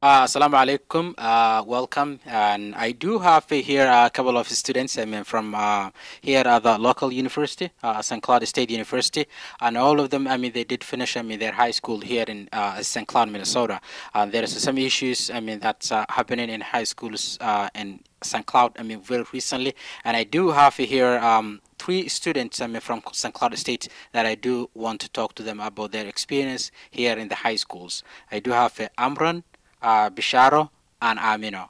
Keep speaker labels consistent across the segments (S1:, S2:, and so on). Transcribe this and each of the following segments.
S1: Assalamu alaikum. Welcome. And I do have here a couple of students. I mean, from here at the local university, St.Cloud State University, and all of them. I mean, they did finish. I mean, their high school here in St. Cloud, Minnesota. There is some issues. I mean, that's happening in high schools in St. Cloud. I mean, very recently. And I do have here three students. I mean, from St. Cloud State that I do want to talk to them about their experience here in the high schools. I do have Amran, Bisharo, and Amino.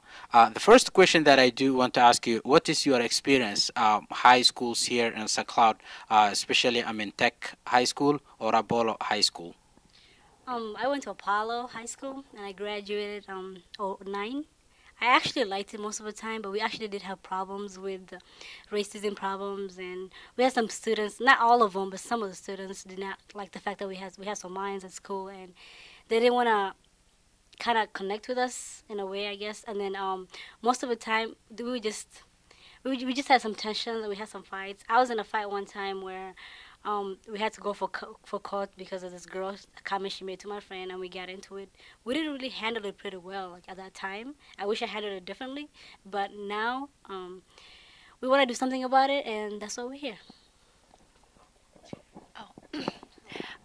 S1: The first question that I do want to ask you, what is your experience high schools here in St. Cloud, especially I mean Tech High School or Apollo High School?
S2: I went to Apollo High School and I graduated '09. I actually liked it most of the time, but we actually did have problems with racism problems, and we had some students, not all of them, but some of the students did not like the fact that we had Somalians at school, and they didn't want to kind of connect with us in a way, I guess. And then most of the time, we just had some tensions. We had some fights. I was in a fight one time where we had to go for court because of this girl a comment she made to my friend, and we got into it. We didn't really handle it pretty well, like at that time. I wish I handled it differently, but now we want to do something about it, and that's why we're here.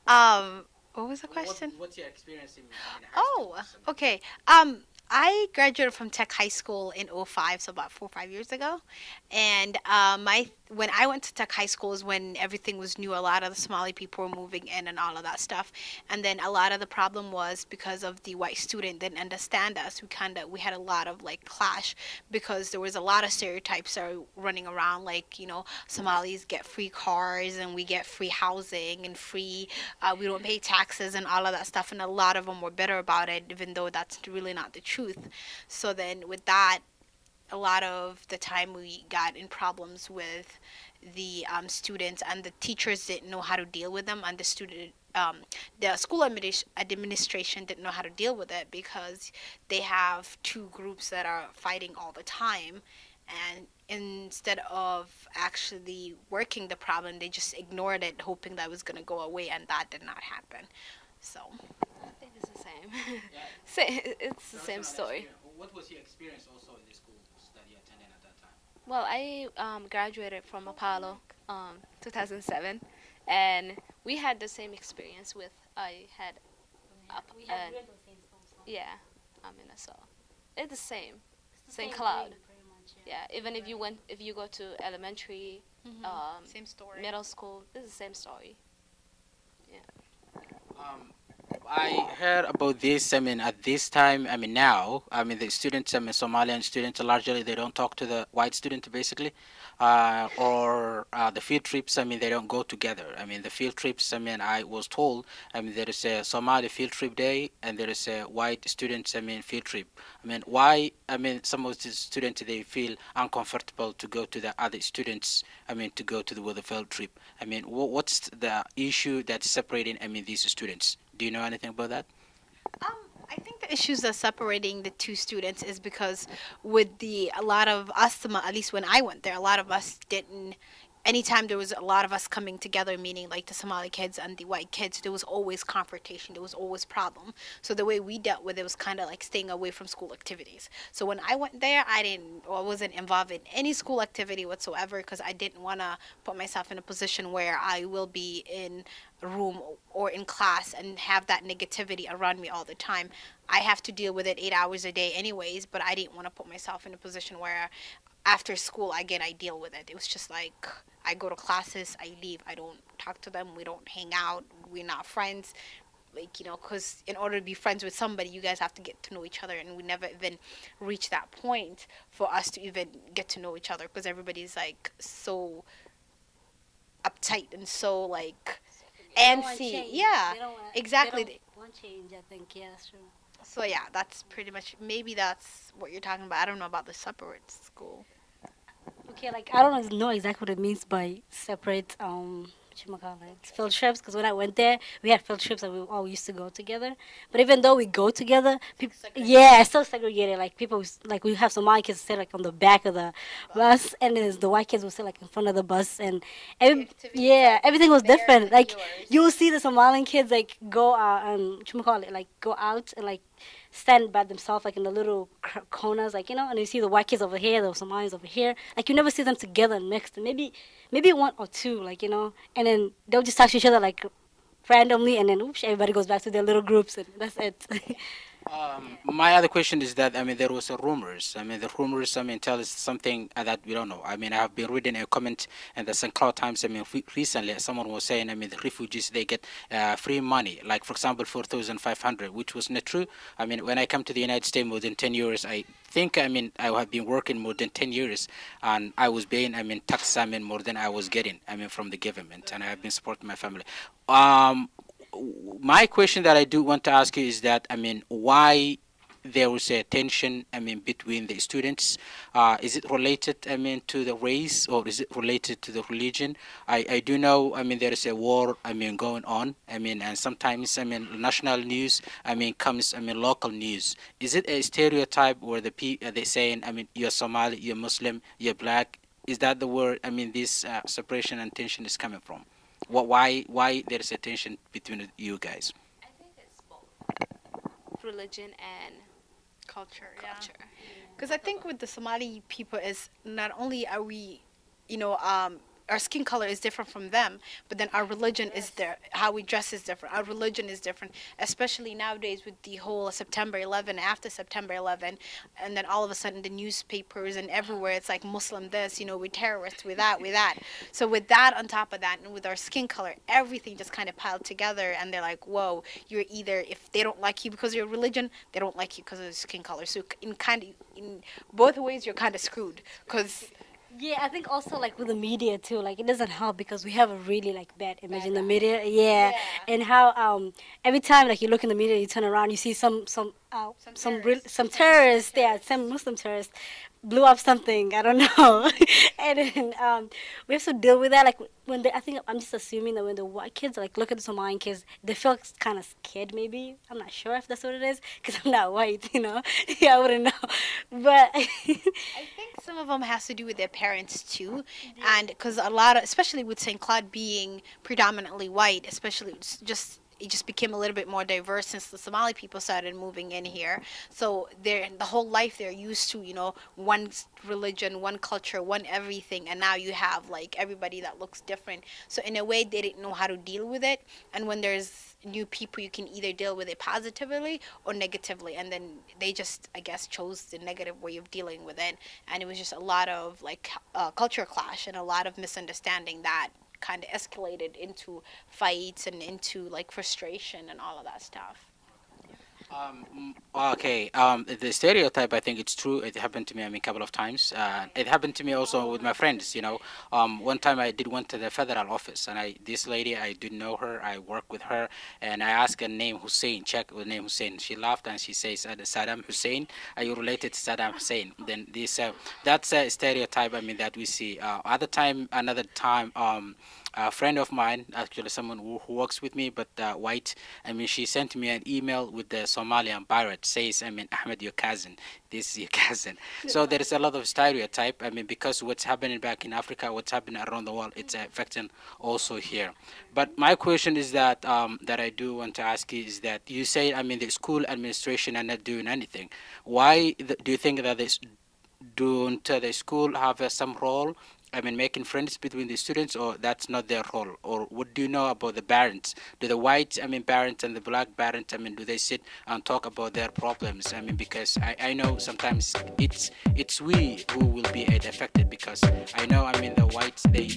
S3: Oh. What was the question?
S1: What's your experience in high school?
S3: Oh, okay. I graduated from Tech High School in '05, so about 4 or 5 years ago. And my when I went to Tech High School is when everything was new. A lot of the Somali people were moving in and all of that stuff. And then a lot of the problem was because of the white student didn't understand us. We had a lot of like clash because there was a lot of stereotypes that were running around, like, Somalis get free cars and we get free housing and free, we don't pay taxes and all of that stuff. And a lot of them were bitter about it, even though that's really not the truth. So then with that, a lot of the time we got in problems with the students, and the teachers didn't know how to deal with them, and the school administration didn't know how to deal with it because they have two groups that are fighting all the time, and instead of actually working the problem, they just ignored it, hoping that it was going to go away, and that did not happen. So
S4: I think it's the same.
S1: Yeah.
S4: It's the same story.
S1: What was your experience also in the schools that you attended at that time?
S4: Well, I graduated from Apollo 2007, and we had the same experience with I had up and yeah, Minnesota. It's the same, St. Cloud. Yeah, even if you go to elementary,
S3: same story.
S4: middle school, it's the same story. Yeah.
S1: Um, I heard about this. I mean, at this time, I mean, now, I mean, the students, I mean, Somalian students, largely they don't talk to the white student, basically, or the field trips. I mean, they don't go together. I mean, the field trips. I mean, I was told. I mean, there is a Somali field trip day, and there is a white students. I mean, field trip. I mean, why? I mean, some of the students they feel uncomfortable to go to the other students. I mean, to go to the with the field trip. I mean, what's the issue that's separating? I mean, these students. Do you know anything about that?
S3: Um, I think the issues that separating the two students is because with a lot of us, at least when I went there, a lot of us didn't. Anytime there was a lot of us coming together, meaning like the Somali kids and the white kids, there was always confrontation. There was always problem. So the way we dealt with it was kind of like staying away from school activities. So when I went there, I wasn't involved in any school activity whatsoever because I didn't want to put myself in a position where I will be in a room or in class and have that negativity around me all the time. I have to deal with it 8 hours a day anyways, but I didn't want to put myself in a position where after school again I deal with it. It was just like I go to classes, I leave, I don't talk to them, we don't hang out, we're not friends, like, because in order to be friends with somebody you guys have to get to know each other, and we never even reach that point for us to even get to know each other because everybody's like so uptight and so like antsy. Yeah, exactly.
S2: They don't want change, I think. Yeah, that's true.
S3: So yeah, that's pretty much, maybe that's what you're talking about. I don't know about the separate school.
S2: Okay, like I don't know exactly what it means by separate field trips, because when I went there we had field trips and we all used to go together. But even though we go together, people, yeah, it's still segregated. Like people, like we have Somali kids sit like on the back of the bus, and then the white kids will sit like in front of the bus, and yeah, everything was different. Like you will see the Somalian kids like go and like go out and like stand by themselves, like in the little corners, like, and you see the white kids over here, the Somalis over here. Like, you never see them together and mixed. And maybe one or two, like, and then they'll just talk to each other, like, randomly, and then oops, everybody goes back to their little groups, and that's it.
S1: My other question is that there was a rumors. The rumors tell us something that we don't know. I have been reading a comment in the St.Cloud Times. Recently someone was saying the refugees, they get free money, like for example 4,500, which was not true. When I come to the United States more than 10 years, I think I have been working more than 10 years, and I was paying tax more than I was getting from the government, and I have been supporting my family. My question that I do want to ask you is that why there was a tension between the students. Is it related to the race, or is it related to the religion? I do know there is a war going on, and sometimes national news comes local news. Is it a stereotype where they saying you're Somali, you're Muslim, you're black? Is that the word this separation and tension is coming from? Why there is a tension between you guys?
S4: I think it's both religion and
S3: Culture.
S4: culture.
S3: Because I think with the Somali people is not only are we, our skin color is different from them, but then our religion is there. How we dress is different. Our religion is different, especially nowadays with the whole September 11, after September 11, and then all of a sudden the newspapers and everywhere it's like Muslim this, we're terrorists, we're that, we're that. So with that on top of that, and with our skin color, everything just kind of piled together, and they're like, whoa, you're either, if they don't like you because of your religion, they don't like you because of your skin color. So in both ways, you're kind of screwed, because
S2: Yeah, I think also like with the media too, like it doesn't help because we have a really like bad image in the media. Yeah, and how every time like you look in the media, you turn around, you see some terrorists, yeah, some Muslim terrorists blew up something, I don't know, and then we have to deal with that. Like when I think I'm just assuming that when the white kids like look at the Somalian kids, they feel kind of scared. Maybe I'm not sure if that's what it is because I'm not white, Yeah, I wouldn't know, but.
S3: I think some of them has to do with their parents too, and because a lot of, especially with St. Cloud being predominantly white, especially it just became a little bit more diverse since the Somali people started moving in here. So the whole life they're used to, one religion, one culture, one everything, and now you have like everybody that looks different. So in a way, they didn't know how to deal with it. And when there's new people, you can either deal with it positively or negatively, and then they just, I guess, chose the negative way of dealing with it. And it was just a lot of like culture clash and a lot of misunderstanding that kind of escalated into fights and into like frustration and all of that stuff.
S1: Okay. The stereotype, I think it's true. It happened to me, a couple of times. It happened to me also with my friends. One time I did went to the federal office, and this lady, I didn't know her. I worked with her, and I asked her name Hussein. Check with name Hussein. She laughed and she says, "Saddam Hussein. Are you related to Saddam Hussein?" Then that's a stereotype. That we see. Another time. A friend of mine, actually someone who works with me, but white. She sent me an email with the Somalian pirate. Says, Ahmed, your cousin. This is your cousin. So there is a lot of stereotype. Because what's happening back in Africa, what's happening around the world, it's affecting also here. But my question is that that I do want to ask you is that you say, the school administration are not doing anything. Why do you think that don't the school have some role? Making friends between the students, or that's not their role? Or what do you know about the parents? Do the white, parents and the black parents, do they sit and talk about their problems? Because I know sometimes it's we who will be affected, because I know, the whites, they,